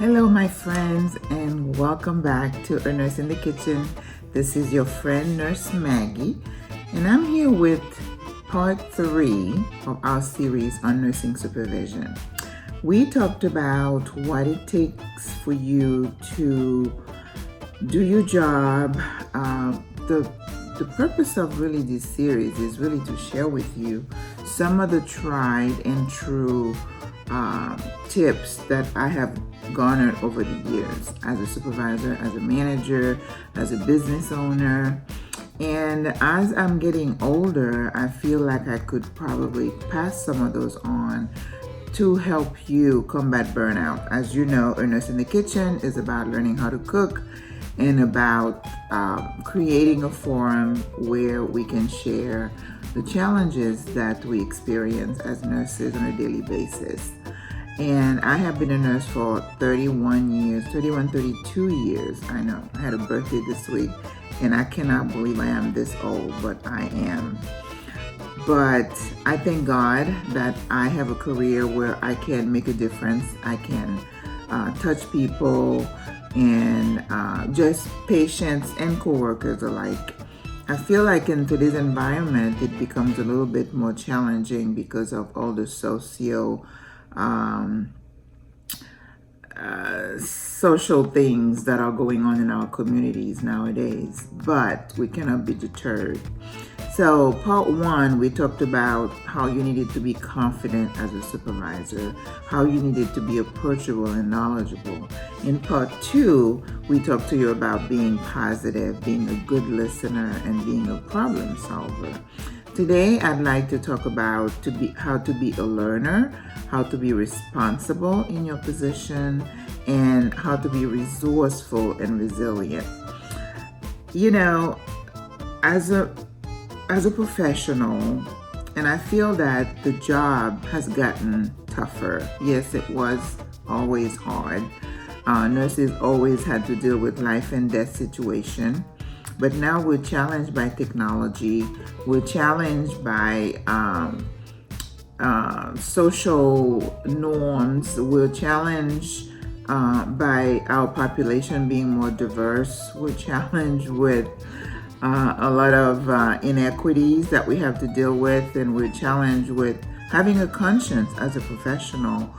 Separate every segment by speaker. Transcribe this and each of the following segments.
Speaker 1: Hello, my friends, and welcome back to A Nurse in the Kitchen. This is your friend, Nurse Maggie, and I'm here with part 3 of our series on nursing supervision. We talked about what it takes for you to do your job. The purpose of really this series is really to share with you some of the tried and true tips that I have garnered over the years as a supervisor, as a manager, as a business owner. And as I'm getting older, I feel like I could probably pass some of those on to help you combat burnout. As you know, A Nurse in the Kitchen is about learning how to cook and about creating a forum where we can share the challenges that we experience as nurses on a daily basis. And I have been a nurse for 32 years. I know, I had a birthday this week, and I cannot believe I am this old, but I am. But I thank God that I have a career where I can make a difference. I can touch people and just patients and coworkers alike. I feel like in today's environment, it becomes a little bit more challenging because of all the social things that are going on in our communities nowadays, but we cannot be deterred. So part 1, we talked about how you needed to be confident as a supervisor, how you needed to be approachable and knowledgeable. In part 2, we talked to you about being positive, being a good listener, and being a problem solver. Today, I'd like to talk about how to be a learner, how to be responsible in your position, and how to be resourceful and resilient. You know, as a professional, and I feel that the job has gotten tougher. Yes, it was always hard. Nurses always had to deal with life and death situation. But now we're challenged by technology. We're challenged by social norms. We're challenged by our population being more diverse. We're challenged with a lot of inequities that we have to deal with, and we're challenged with having a conscience as a professional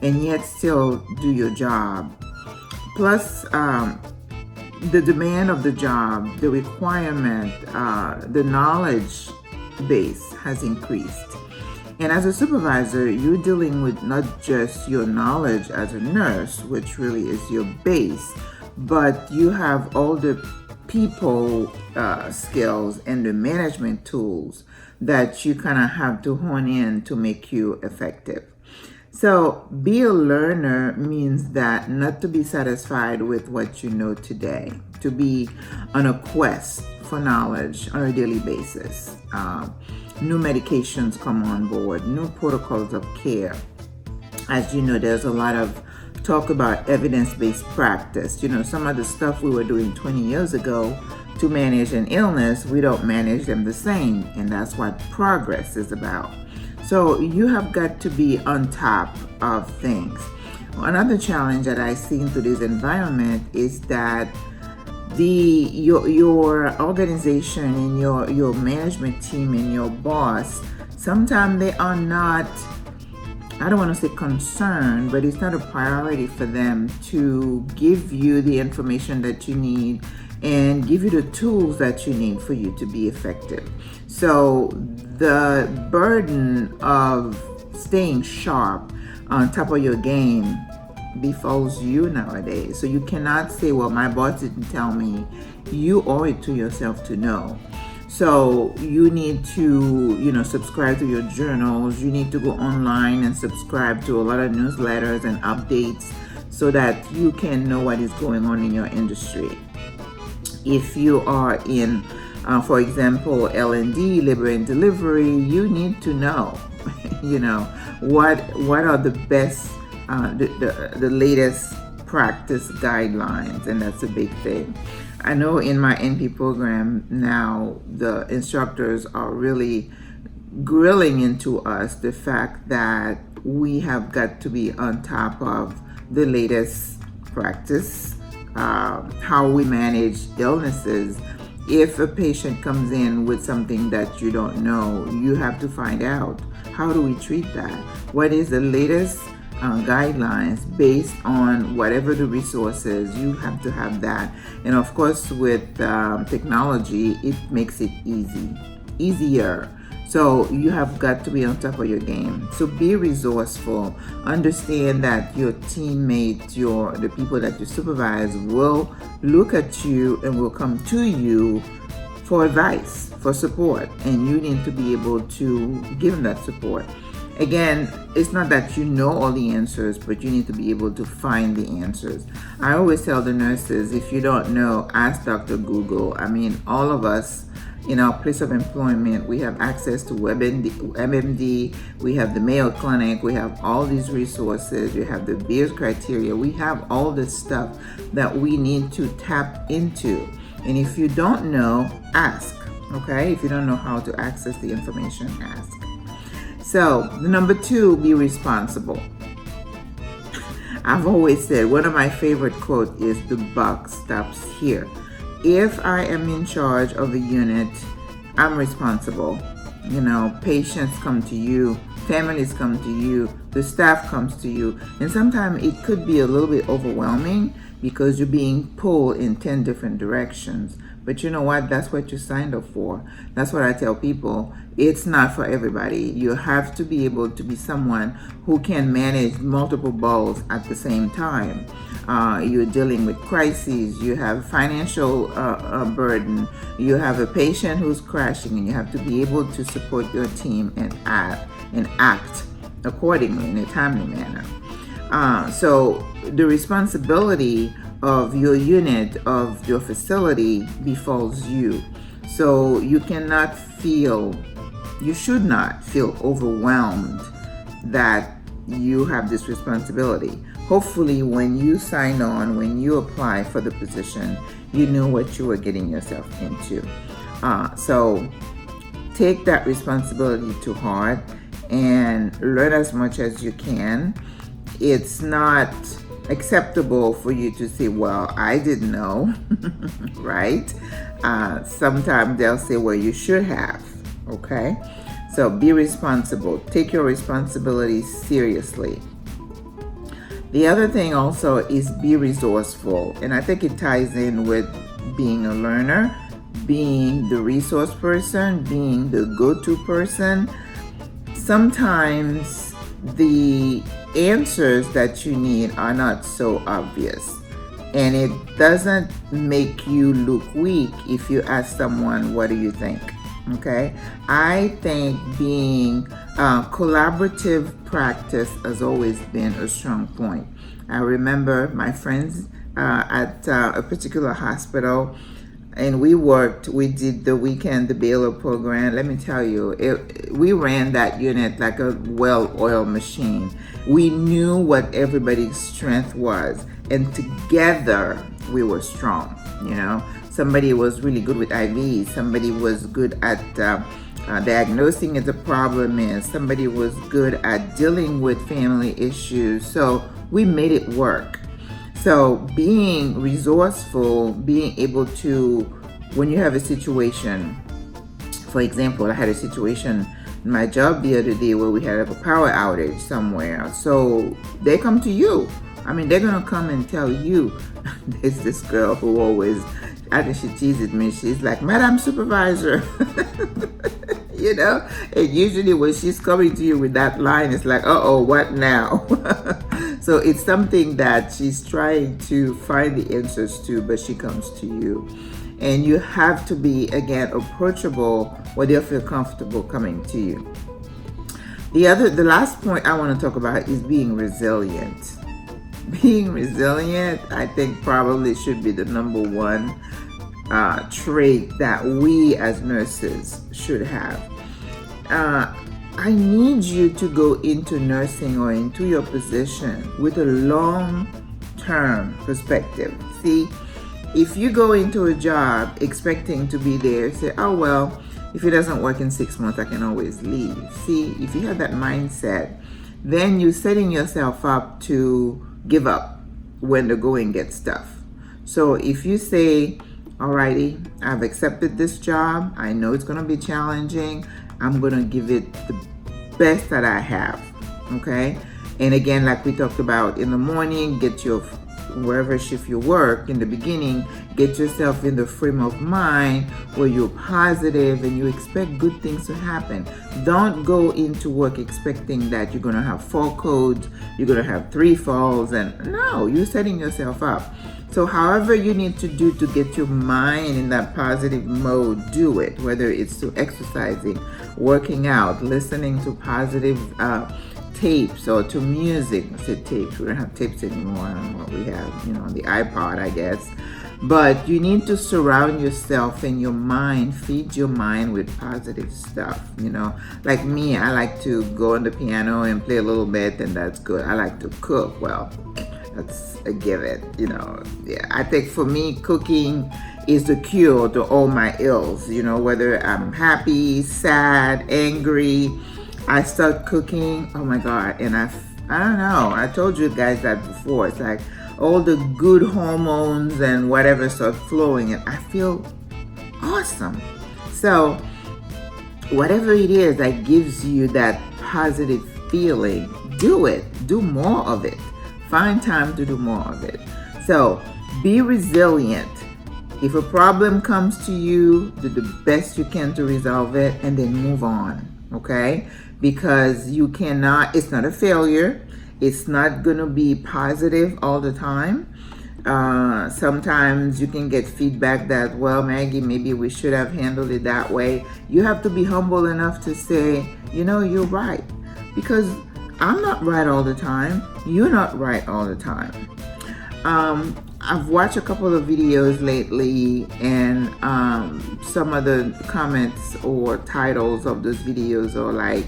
Speaker 1: and yet still do your job. Plus, the demand of the job, the requirement, the knowledge base has increased. And as a supervisor, you're dealing with not just your knowledge as a nurse, which really is your base, but you have all the people skills and the management tools that you kind of have to hone in to make you effective. So be a learner means that not to be satisfied with what you know today, to be on a quest for knowledge on a daily basis. New medications come on board, new protocols of care. As you know, there's a lot of talk about evidence-based practice. You know, some of the stuff we were doing 20 years ago to manage an illness, we don't manage them the same, and that's what progress is about. So you have got to be on top of things. Another challenge that I see in today's environment is that your organization and your management team and your boss, sometimes they are not, I don't want to say concerned, but it's not a priority for them to give you the information that you need and give you the tools that you need for you to be effective. So the burden of staying sharp on top of your game befalls you nowadays. So you cannot say, well, my boss didn't tell me. You owe it to yourself to know. So you need to, subscribe to your journals. You need to go online and subscribe to a lot of newsletters and updates so that you can know what is going on in your industry. If you are in, for example, L&D, labor and delivery, you need to know, what are the best, the latest practice guidelines, and that's a big thing. I know in my NP program now, the instructors are really grilling into us the fact that we have got to be on top of the latest practice, how we manage illnesses. If a patient comes in with something that you don't know, you have to find out, how do we treat that? What is the latest guidelines based on whatever the resources? You have to have that. And of course, with technology, it makes it easier. So you have got to be on top of your game. So be resourceful. Understand that your teammates, the people that you supervise will look at you and will come to you for advice, for support, and you need to be able to give them that support. Again, it's not that you know all the answers, but you need to be able to find the answers. I always tell the nurses, if you don't know, ask Dr. Google. I mean, all of us in our place of employment, we have access to WebMD, we have the Mayo Clinic, we have all these resources, we have the Beers criteria, we have all this stuff that we need to tap into. And if you don't know, ask, okay? If you don't know how to access the information, ask. So, number 2, be responsible. I've always said, one of my favorite quotes is, the buck stops here. If I am in charge of a unit, I'm responsible. Patients come to you, families come to you, the staff comes to you, and sometimes it could be a little bit overwhelming because you're being pulled in 10 different directions. But you know what? That's what you signed up for. That's what I tell people. It's not for everybody. You have to be able to be someone who can manage multiple balls at the same time. You're dealing with crises. You have financial burden. You have a patient who's crashing, and you have to be able to support your team and act accordingly in a timely manner. So the responsibility of your unit, of your facility, befalls you. So you should not feel overwhelmed that you have this responsibility. Hopefully, when you sign on, when you apply for the position, you knew what you were getting yourself into. So take that responsibility to heart and learn as much as you can. It's not acceptable for you to say, well, I didn't know, right? Sometimes they'll say, well, you should have, okay? So be responsible. Take your responsibility seriously. The other thing also is be resourceful. And I think it ties in with being a learner, being the resource person, being the go-to person. Sometimes the answers that you need are not so obvious, and it doesn't make you look weak if you ask someone, what do you think? Okay, I think being collaborative practice has always been a strong point. I remember my friends at a particular hospital, and we did the Baylor program. Let me tell you, we ran that unit like a well-oiled machine. We knew what everybody's strength was, and together we were strong. Somebody was really good with IVs, somebody was good at diagnosing if the problem is, somebody was good at dealing with family issues. So we made it work. So being resourceful, being able to, when you have a situation, for example, I had a situation in my job the other day where we had a power outage somewhere. So they come to you. I mean, they're going to come and tell you. There's this girl who always, I think she teases me. She's like, Madam Supervisor. And usually when she's coming to you with that line, it's like, uh-oh, what now? So it's something that she's trying to find the answers to, but she comes to you. And you have to be, again, approachable where they'll feel comfortable coming to you. The last point I want to talk about is being resilient. Being resilient, I think, probably should be the number one trait that we as nurses should have. I need you to go into nursing or into your position with a long-term perspective. See, if you go into a job expecting to be there, say, oh, well, if it doesn't work in 6 months, I can always leave. See, if you have that mindset, then you're setting yourself up to give up. when the going gets tough. So if you say, alrighty, I've accepted this job, I know it's going to be challenging, I'm going to give it the best that I have, okay? And again, like we talked about in the morning, get your, wherever shift you work in the beginning, get yourself in the frame of mind where you're positive and you expect good things to happen. Don't go into work expecting that you're going to have 4 codes, you're going to have 3 falls, and no, you're setting yourself up. So however you need to do to get your mind in that positive mode, do it, whether it's to exercising, working out, listening to positive tapes or to music. I said tapes, we don't have tapes anymore. I don't know what we have, on the iPod, I guess. But you need to surround yourself and your mind, feed your mind with positive stuff, Like me, I like to go on the piano and play a little bit, and that's good. I like to cook. Well, that's a given, Yeah, I think for me, cooking is the cure to all my ills, whether I'm happy, sad, angry. I start cooking, oh my God, and I don't know, I told you guys that before. It's like all the good hormones and whatever start flowing, and I feel awesome. So whatever it is that gives you that positive feeling, do it. Do more of it. Find time to do more of it. So be resilient. If a problem comes to you, do the best you can to resolve it and then move on, okay? Because you cannot, it's not a failure. It's not going to be positive all the time. Sometimes you can get feedback that, well, Maggie, maybe we should have handled it that way. You have to be humble enough to say, you're right. Because I'm not right all the time. You're not right all the time. I've watched a couple of videos lately, and some of the comments or titles of those videos are like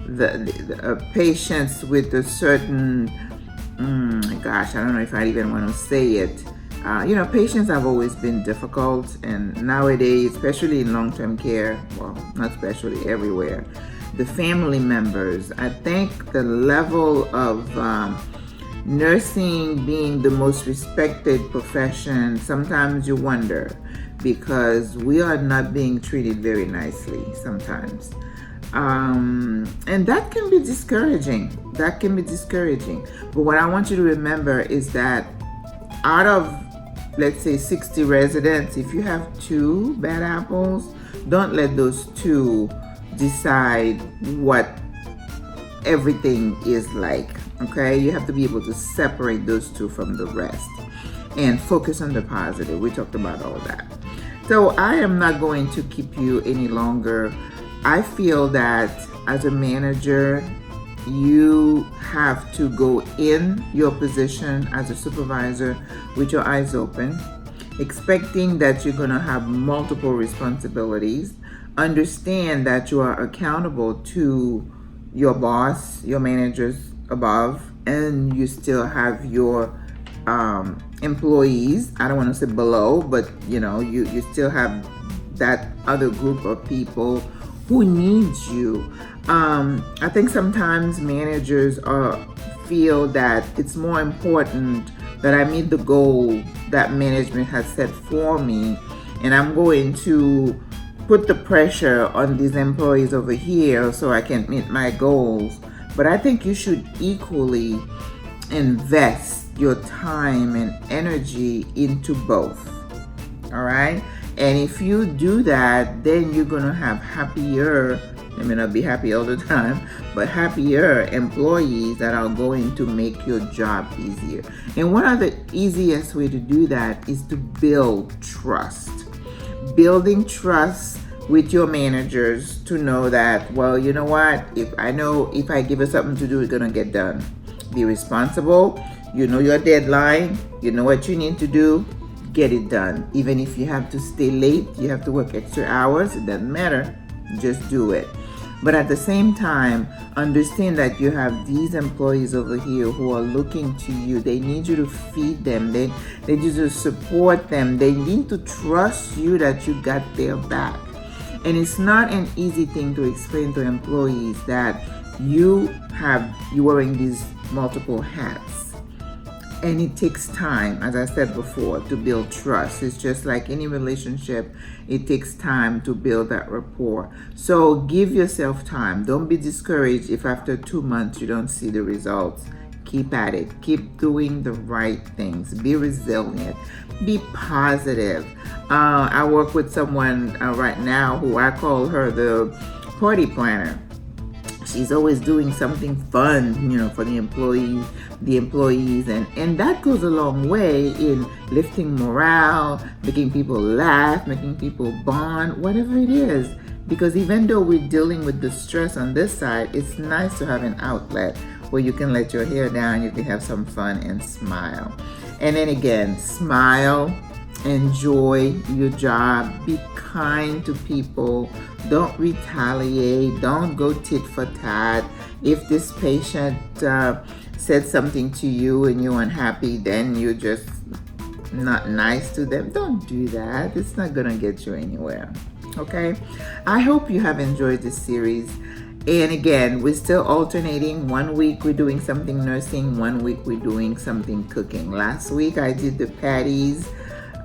Speaker 1: the patients with a certain, gosh, I don't know if I even want to say it. Patients have always been difficult, and nowadays, especially in long-term care, well, not especially, everywhere, the family members, I think the level of nursing being the most respected profession, sometimes you wonder, because we are not being treated very nicely sometimes. And that can be discouraging. But what I want you to remember is that out of, let's say, 60 residents, if you have 2 bad apples, don't let those 2 decide what everything is like, okay? You have to be able to separate those 2 from the rest and focus on the positive. We talked about all that. So I am not going to keep you any longer. I feel that as a manager, you have to go in your position as a supervisor with your eyes open, expecting that you're going to have multiple responsibilities. Understand that you are accountable to your boss, your managers above, and you still have your employees. I don't want to say below, but you still have that other group of people who needs you. I think sometimes managers feel that it's more important that I meet the goal that management has set for me, and I'm going to put the pressure on these employees over here so I can meet my goals. But I think you should equally invest your time and energy into both. All right? And if you do that, then you're going to have happier, they may not be happy all the time, but happier employees that are going to make your job easier. And one of the easiest way to do that is to build trust. Building trust with your managers to know that, well, you know what, if I give you something to do, it's going to get done. Be responsible. You know your deadline. You know what you need to do. Get it done. Even if you have to stay late, you have to work extra hours, it doesn't matter. Just do it. But at the same time, understand that you have these employees over here who are looking to you. They need you to feed them. They need you to support them. They need to trust you that you got their back. And it's not an easy thing to explain to employees that you're wearing these multiple hats. And it takes time, as I said before, to build trust. It's just like any relationship, it takes time to build that rapport. So give yourself time. Don't be discouraged if after 2 months you don't see the results. Keep at it. Keep doing the right things. Be resilient. Be positive. I work with someone right now who I call her the party planner. She's always doing something fun, for the employees, and that goes a long way in lifting morale, making people laugh, making people bond, whatever it is. Because even though we're dealing with the stress on this side, it's nice to have an outlet where you can let your hair down, you can have some fun and smile. And then again, smile, enjoy your job, be kind to people, don't retaliate, don't go tit for tat. If this patient said something to you and you're unhappy, then you're just not nice to them. Don't do that. It's not gonna get you anywhere. Okay? I hope you have enjoyed this series. And again, we're still alternating. 1 week we're doing something nursing, 1 week we're doing something cooking. Last week I did the patties.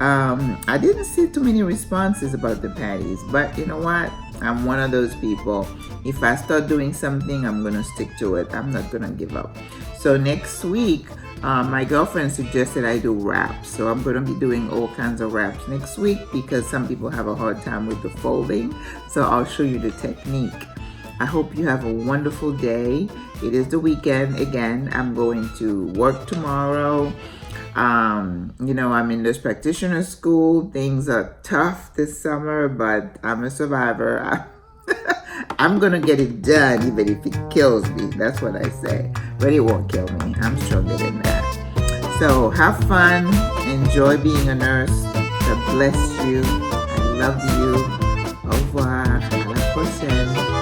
Speaker 1: I didn't see too many responses about the patties, but you know what? I'm one of those people. If I start doing something, I'm gonna stick to it. I'm not gonna give up. So next week, my girlfriend suggested I do wraps. So I'm gonna be doing all kinds of wraps next week because some people have a hard time with the folding. So I'll show you the technique. I hope you have a wonderful day. It is the weekend again. I'm going to work tomorrow. I'm in this practitioner school. Things are tough this summer, but I'm a survivor. I'm gonna get it done even if it kills me. That's what I say. But it won't kill me. I'm stronger than that. So have fun. Enjoy being a nurse. God bless you. I love you. Au revoir. À la prochaine.